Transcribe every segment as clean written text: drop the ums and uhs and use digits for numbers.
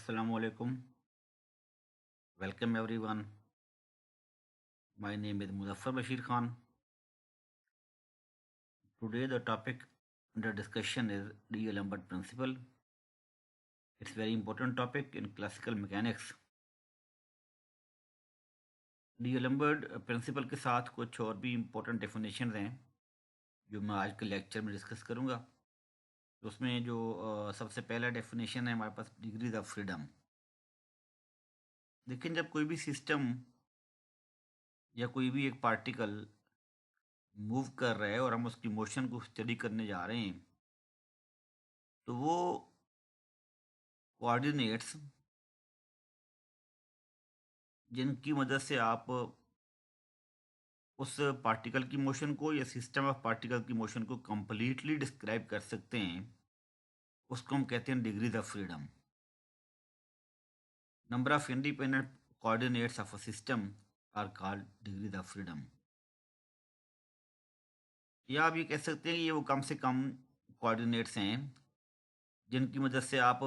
Assalamu alaikum. Welcome everyone. My name is Muzaffar Bashir Khan. Today the topic under discussion is D-Lambert principle. It's very important topic in classical mechanics. D-Lambert principle के साथ कुछ और भी important definitions हैं जो मैं आज के लेक्चर में डिस्कस करूंगा। तो उसमें जो सबसे पहला डेफिनेशन है हमारे पास डिग्रीज ऑफ फ्रीडम। लेकिन जब कोई भी सिस्टम या कोई भी एक पार्टिकल मूव कर रहा है और हम उसकी मोशन को स्टडी करने जा रहे हैं तो वो कोऑर्डिनेट्स जिनकी मदद से आप उस पार्टिकल की मोशन को या सिस्टम ऑफ पार्टिकल की मोशन को कंप्लीटली डिस्क्राइब कर सकते हैं उसको हम कहते हैं degrees of freedom. Number of independent coordinates of a system are called degrees of freedom. या आप ये कह सकते हैं कि ये वो कम से कम कोऑर्डिनेट्स हैं जिनकी मदद से आप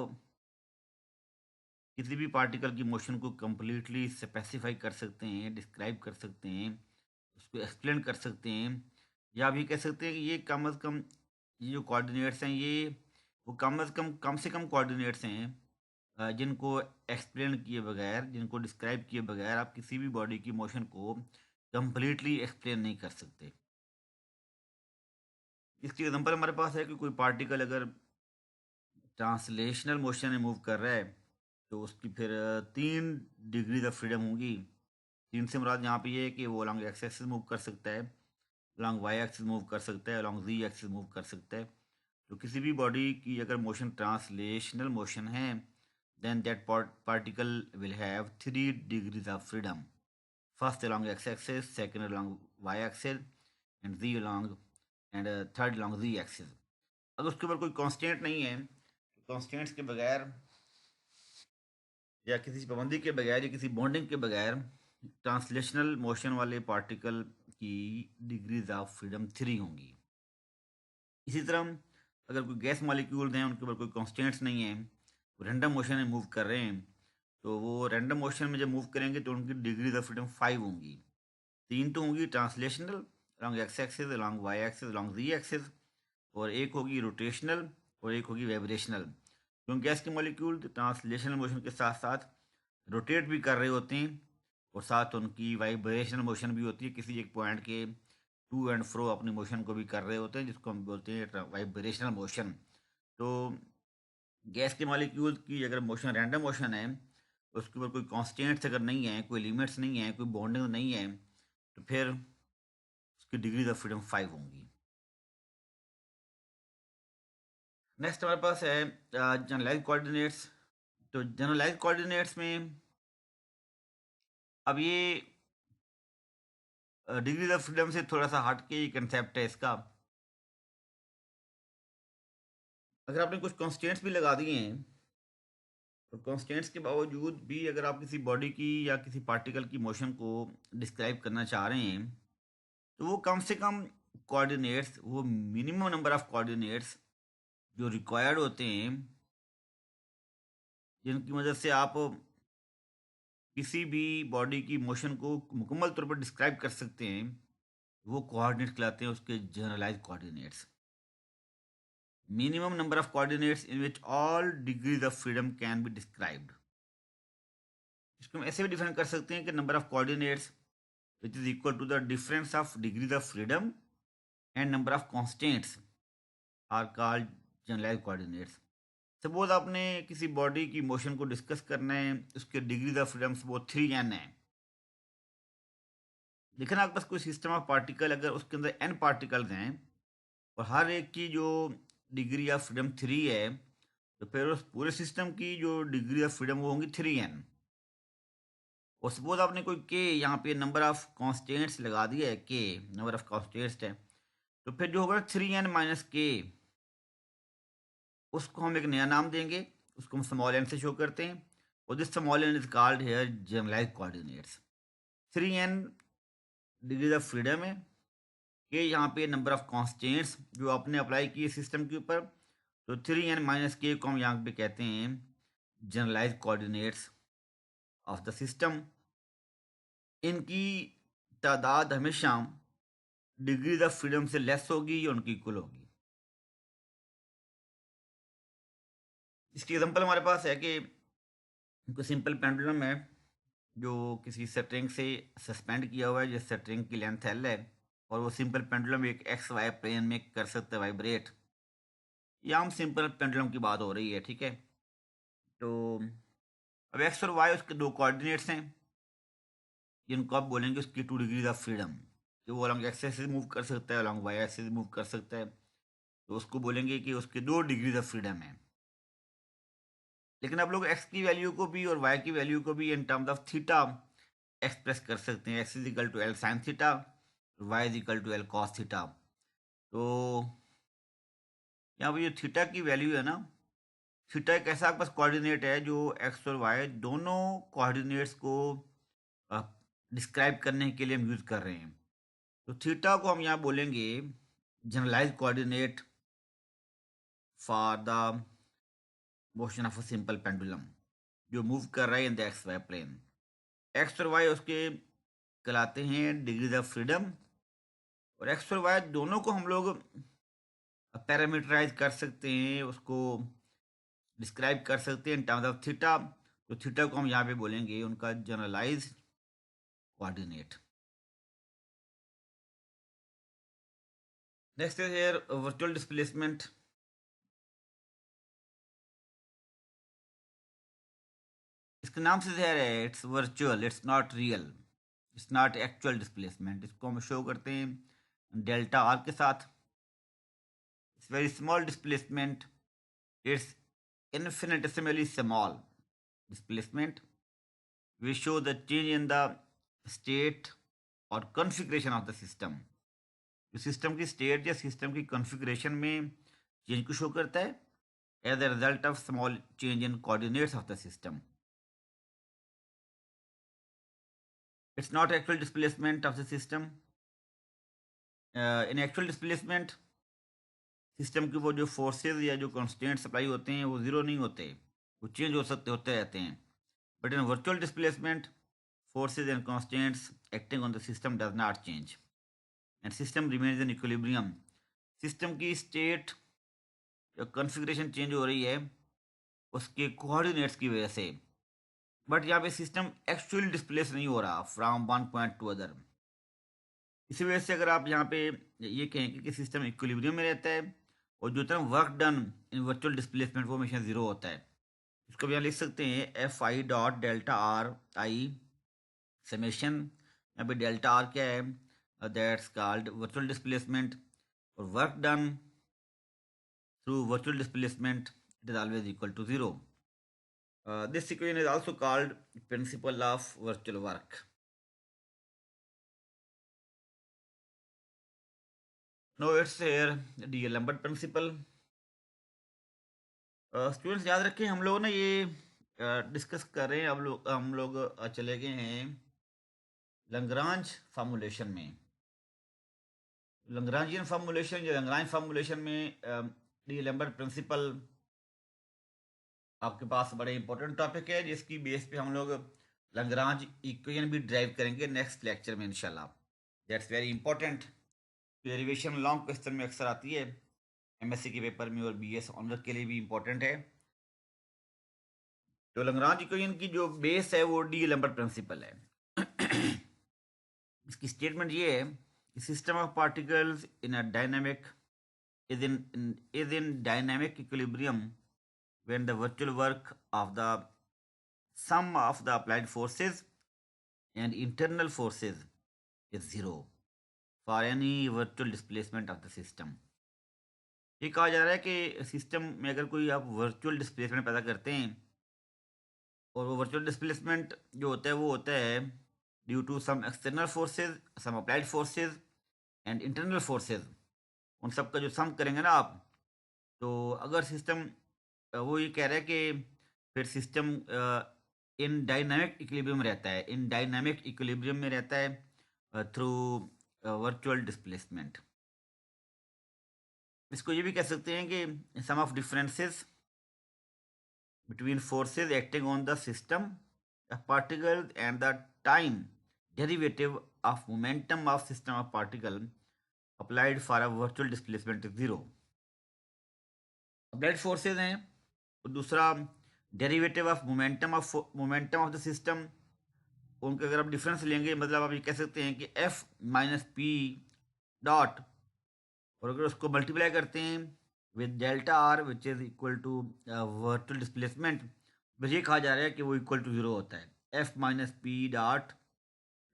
किसी भी पार्टिकल की मोशन को कंप्लीटली स्पेसिफाई कर सकते हैं, डिस्क्राइब कर सकते हैं, उसको एक्सप्लेन कर सकते हैं। या आप ये कह सकते हैं कि ये कम से कम ये जो कोऑर्डिनेट्स हैं ये वो कम से कम कोऑर्डिनेट्स हैं जिनको एक्सप्लेन किए बगैर, जिनको डिस्क्राइब किए बगैर आप किसी भी बॉडी की मोशन को कंप्लीटली एक्सप्लेन नहीं कर सकते। इसकी एग्जांपल हमारे पास है कि कोई पार्टिकल अगर ट्रांसलेशनल मोशन में मूव कर रहा है तो उसकी फिर 3 डिग्रीज ऑफ फ्रीडम होंगी। 3 से मुराद यहाँ पे ये है कि वो अलॉन्ग एक्स एक्सिस मूव कर सकता है, अलॉन्ग वाई एक्सिस मूव कर सकता है, अलॉन्ग जी एक्सिस मूव कर सकता है। तो किसी भी बॉडी की अगर मोशन ट्रांसलेशनल मोशन है then that particle will have 3 degrees of freedom. First along X axis, second along Y axis and Z along and third along Z axis. अगर उसके ऊपर कोई कॉन्स्टेंट नहीं है तो कॉन्स्टेंट्स के बगैर या किसी पाबंदी के बगैर या किसी बॉन्डिंग के बगैर ट्रांसलेशनल मोशन वाले पार्टिकल की डिग्रीज ऑफ फ्रीडम 3 होंगी। इसी तरह अगर कोई गैस मॉलिक्यूल्स हैं उनके ऊपर कोई कॉन्स्टेंट्स नहीं है, वो रैंडम मोशन में मूव कर रहे हैं तो वो रैंडम मोशन में जब मूव करेंगे तो उनकी डिग्रीज ऑफ फ्रीडम 5 होंगी। 3 तो होंगी translational along X axis, along Y axis, along Z axis, और एक होगी रोटेशनल और एक होगी वाइब्रेशनल। क्योंकि गैस के मॉलिक्यूल ट्रांसलेशनल मोशन के साथ साथ रोटेट भी कर रहे होते हैं और साथ उनकी वाइब्रेशनल मोशन भी होती है, किसी एक पॉइंट के टू एंड फ्रो अपनी मोशन को भी कर रहे होते हैं जिसको हम बोलते हैं वाइब्रेशनल मोशन। तो गैस के मॉलिक्यूल की अगर मोशन रैंडम मोशन है, उसके ऊपर कोई कॉन्स्टेंट्स अगर नहीं है, कोई लिमिट्स नहीं है, कोई बॉन्डिंग नहीं है, तो फिर उसकी डिग्रीज ऑफ फ्रीडम 5 होंगी। नेक्स्ट हमारे पास है जनरलाइज कोऑर्डिनेट्स। तो जनरलाइज कोऑर्डिनेट्स में अब ये डिग्रीज ऑफ फ्रीडम से थोड़ा सा हट के कंसेप्ट है इसका। अगर आपने कुछ कॉन्स्टेंट्स भी लगा दिए हैं तो कॉन्स्टेंट्स के बावजूद भी अगर आप किसी बॉडी की या किसी पार्टिकल की मोशन को डिस्क्राइब करना चाह रहे हैं तो वो कम से कम कोऑर्डिनेट्स, वो मिनिमम नंबर ऑफ कोऑर्डिनेट्स जो रिक्वायर्ड होते हैं जिनकी मदद से आप किसी भी बॉडी की मोशन को मुकम्मल तौर पर डिस्क्राइब कर सकते हैं, वो कोऑर्डिनेट्स कहलाते हैं उसके generalize coordinates. Minimum number of coordinates in which all degrees of freedom can be described. इसको हम ऐसे भी डिफाइन कर सकते हैं कि number of coordinates which is equal to the difference of degrees of freedom and number of constants are called generalize coordinates. Suppose आपने किसी बॉडी की मोशन को डिस्कस करना है, उसके डिग्रीज ऑफ फ्रीडम वो 3n है। लेकिन आपके पास कोई सिस्टम ऑफ पार्टिकल, अगर उसके अंदर n पार्टिकल्स हैं और हर एक की जो डिग्री ऑफ फ्रीडम 3 है, तो फिर उस पूरे सिस्टम की जो डिग्री ऑफ फ्रीडम वो होंगी 3n। और सपोज आपने कोई के यहाँ पे नंबर ऑफ कॉन्स्टेंट्स लगा दिया है, के नंबर ऑफ कॉन्स्टेंट्स है, तो फिर जो होगा 3n-k, उसको हम एक नया नाम देंगे, उसको हम स्मॉल n से शो करते हैं और this small n is called here generalized coordinates. 3n degrees of freedom है, के यहाँ पे नंबर ऑफ कॉन्स्टेंट्स जो आपने अप्लाई किए सिस्टम के ऊपर, तो 3n-k को हम यहाँ पे कहते हैं generalize coordinates of the system, इनकी तादाद हमेशा डिग्रीज ऑफ फ्रीडम से लेस होगी या उनकी इक्वल होगी। इसकी एग्जांपल हमारे पास है कि कोई सिंपल पेंडुलम है जो किसी स्ट्रिंग से सस्पेंड किया हुआ है, जिस स्ट्रिंग की लेंथ एल है, और वो सिंपल पेंडुलम एक एक्स वाई प्लेन में कर सकते हैं वाइब्रेट। या हम सिंपल पेंडुलम की बात हो रही है, ठीक है। तो अब एक्स और वाई उसके दो कोऑर्डिनेट्स हैं जिनको आप बोलेंगे उसकी 2 डिग्रीज ऑफ फ्रीडम, कि वो अलॉन्ग एक्स एक्सिस मूव कर सकता है, अलॉन्ग वाई एक्सिस मूव कर सकता है। तो उसको बोलेंगे कि उसके 2 डिग्रीज ऑफ फ्रीडम है। लेकिन आप लोग एक्स की वैल्यू को भी और वाई की वैल्यू को भी in terms of theta express कर सकते हैं। X is equal to L sine theta, Y is equal to L cos theta. तो यहाँ पर जो थीटा की वैल्यू है ना, थीटा एक ऐसा आपके पास कोऑर्डिनेट है जो एक्स और वाई दोनों कोऑर्डिनेट्स को डिस्क्राइब करने के लिए हम यूज कर रहे हैं। तो थीटा को हम यहाँ बोलेंगे generalize coordinate for the motion of a simple pendulum जो मूव कर रहा है in the X Y plane. X और वाई उसके कहलाते हैं डिग्रीज ऑफ फ्रीडम, और एक्स और वाई दोनों को हम लोग पैरामीटराइज कर सकते हैं, उसको डिस्क्राइब कर सकते हैं इन टर्म्स ऑफ थीटा। तो थीटा को हम यहाँ पे बोलेंगे उनका generalise coordinate. Next is here virtual displacement. इसके नाम से ज़ाहिर है it's virtual, it's not real, it's not actual displacement. इसको हम शो करते हैं डेल्टा आर के साथ। It's very small displacement, it's infinitesimally small displacement. We show the change in the state or configuration of the system. जो system की state या system की कॉन्फ़िगरेशन में चेंज को शो करता है as a result of small change in coordinates of the system. It's not actual displacement of the system. In actual displacement system की वो जो फोर्सेज या जो कॉन्स्टेंट सप्लाई होते हैं वो ज़ीरो नहीं होते, वो चेंज होते रहते हैं। But in virtual displacement forces and constants acting on the system does not change and system remains in equilibrium। System की स्टेट या कॉन्फ़िगरेशन चेंज हो रही है उसके कोऑर्डिनेट्स की वजह से, बट यहाँ पे सिस्टम एक्चुअली डिस्प्लेस नहीं हो रहा from one point two other. इसी वजह से अगर आप यहाँ पे ये कहेंगे कि सिस्टम इक्विलिब्रियम में रहता है और जो तरह work done in virtual displacement वो हमेशा ज़ीरो होता है। इसको भी यहाँ लिख सकते हैं F I dot delta R I summation. यहाँ पे डेल्टा आर क्या है, दैट्स कॉल्ड वर्चुअल डिस्प्लेसमेंट, और work done through virtual displacement it is always equal to zero. This equation is also called principle of virtual work. No it's here D'Alembert principle. Students याद रखें हम लोग ना ये discuss कर रहे हैं, हम लोग चले गए हैं लैग्रांज फार्मूलेशन में। लैग्रांजियन फार्मूलेशन या लैग्रांज फार्मूलेशन में D'Alembert प्रिंसिपल आपके पास बड़े इंपॉर्टेंट टॉपिक है जिसकी बेस पे हम लोग लैग्रांज इक्वेशन भी ड्राइव करेंगे नेक्स्ट लेक्चर में इंशाल्लाह। That's very important. Derivation long question में अक्सर आती है एमएससी के पेपर में और बीएस ऑनर के लिए भी इंपॉर्टेंट है। तो लैग्रांज इक्वेशन की जो बेस है वो D'Alembert प्रिंसिपल है। इसकी स्टेटमेंट ये है कि system of particles in a dynamic is in dynamic equilibrium when the virtual work of the sum of the applied forces and internal forces is zero for any virtual displacement of the system। ये कहा जा रहा है कि system में अगर कोई आप वर्चुअल डिस्प्लेसमेंट पैदा करते हैं और वो वर्चुअल डिस्प्लेसमेंट जो होता है वो होता है due to some external forces, some applied forces and internal forces, उन सब का जो सम करेंगे ना आप, तो अगर सिस्टम वो ये कह रहा है कि फिर सिस्टम इन डायनामिक इक्विलिब्रियम में रहता है, इन डायनामिक इक्विलिब्रियम में रहता है थ्रू वर्चुअल डिस्प्लेसमेंट। इसको ये भी कह सकते हैं कि sum of differences between forces acting on the system of particles and the time derivative of momentum of system of particle applied for a virtual displacement is zero. Applied forces हैं और दूसरा derivative of momentum of the system, उनके अगर आप difference लेंगे मतलब आप ये कह सकते हैं कि एफ माइनस पी डॉट, और अगर उसको मल्टीप्लाई करते हैं with delta R which is equal to virtual displacement, बस ये कहा जा रहा है कि वो इक्वल टू जीरो होता है. F minus P dot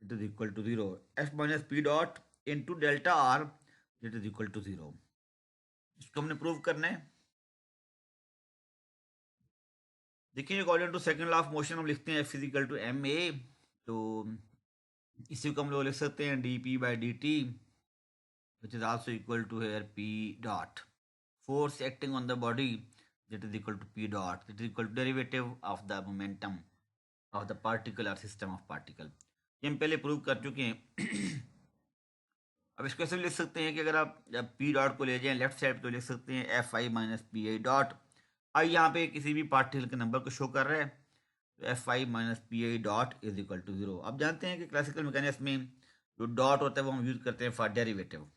it is equal to zero, F minus P dot into delta R it is equal to zero. इसको हमने प्रूव करना है. देखिए according to second law of motion हम लिखते हैं F physical to M A, तो इसी को हम लोग लिख सकते हैं D P by D T which is also equal to here p dot. Force acting on the body that is equal to p dot, that is equal to derivative of the momentum of the particle or system of particle. ये हम पहले prove कर चुके हैं. अब इसको ऐसे लिख सकते हैं कि अगर आप जब पी डॉट को ले जाएं लेफ्ट साइड तो लिख सकते हैं F I minus P I dot. I यहाँ पे किसी भी पार्टिकल के नंबर को शो कर रहा है, तो F I minus P I dot is equal to zero. आप जानते हैं कि क्लासिकल मैकेनिक्स में जो डॉट होता है वो हम यूज करते हैं फॉर डेरिवेटिव.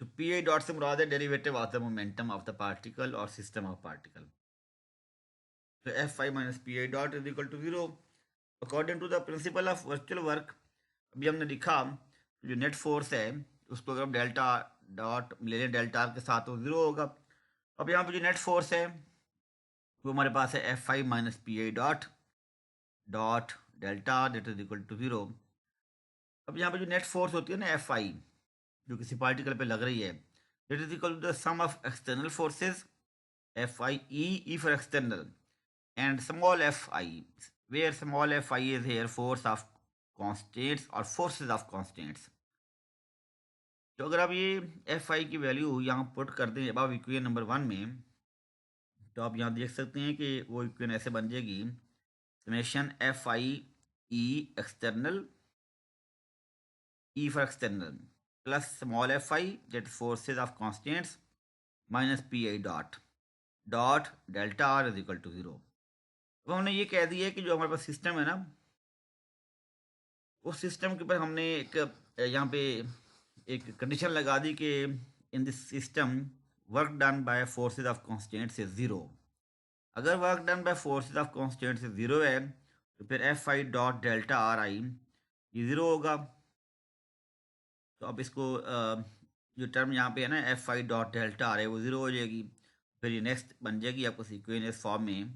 तो पी आई डॉट से मुराद है derivative of the momentum of the particle और सिस्टम ऑफ पार्टिकल. तो F I minus P I dot is equal to zero according to the principle of virtual work. अभी हमने लिखा जो नेट फोर्स है उसको अगर हम डेल्टा डॉट ले लें डेल्टा आर के साथ तो जीरो होगा. अब यहाँ पे जो नेट फोर्स है वो हमारे पास है F I minus P I dot dot delta that is equal to zero. अब यहाँ पे जो नेट फोर्स होती है ना एफ आई जो किसी पार्टिकल पे लग रही है, that is equal to the sum of external forces F I E for external and small F I where small F I is here force of constants और फोर्सेस ऑफ कॉन्स्टेंट्स. तो अगर आप ये F I की value यहाँ put कर दें अब इक्वेशन नंबर 1 में, तो आप यहाँ देख सकते हैं कि वो इक्वेशन ऐसे बन जाएगी summation F I E external E for external plus small F I that forces of constants minus P I dot dot delta R is equal to zero. अब हमने ये कह दिया कि जो हमारे पास सिस्टम है ना उस सिस्टम के ऊपर हमने एक यहाँ पे एक कंडीशन लगा दी कि in this system work done by forces of constants is zero. अगर work done by forces of constants is zero है तो फिर F I dot delta R I ये ज़ीरो होगा. तो अब इसको जो टर्म यहाँ पे है ना F I dot delta are है वो ज़ीरो हो जाएगी. फिर ये नेक्स्ट बन जाएगी आपको सीक्वेंस फॉर्म में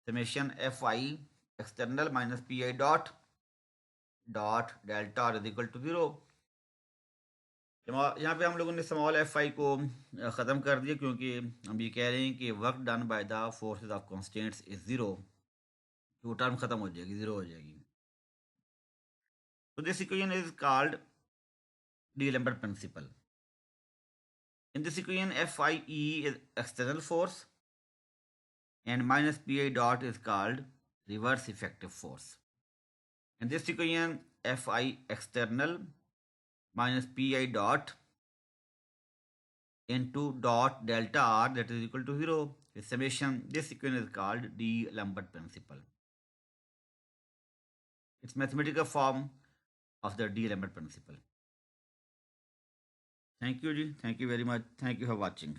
summation F I external minus P I dot dot delta R is equal to zero. यहाँ पे हम लोगों ने स्मॉल एफ आई को ख़त्म कर दिया क्योंकि हम ये कह रहे हैं कि work done by the forces of constants is zero, तो वो टर्म ख़त्म हो जाएगी, ज़ीरो हो जाएगी. तो this equation is called D'Alembert principle. In this equation, Phi is external force and minus Pi dot is called reverse effective force. In this equation, Phi external minus Pi dot into dot delta R that is equal to zero. This summation, this equation is called D'Alembert principle. It's mathematical form of the D'Alembert principle. Thank you, Ji. Thank you very much. Thank you for watching.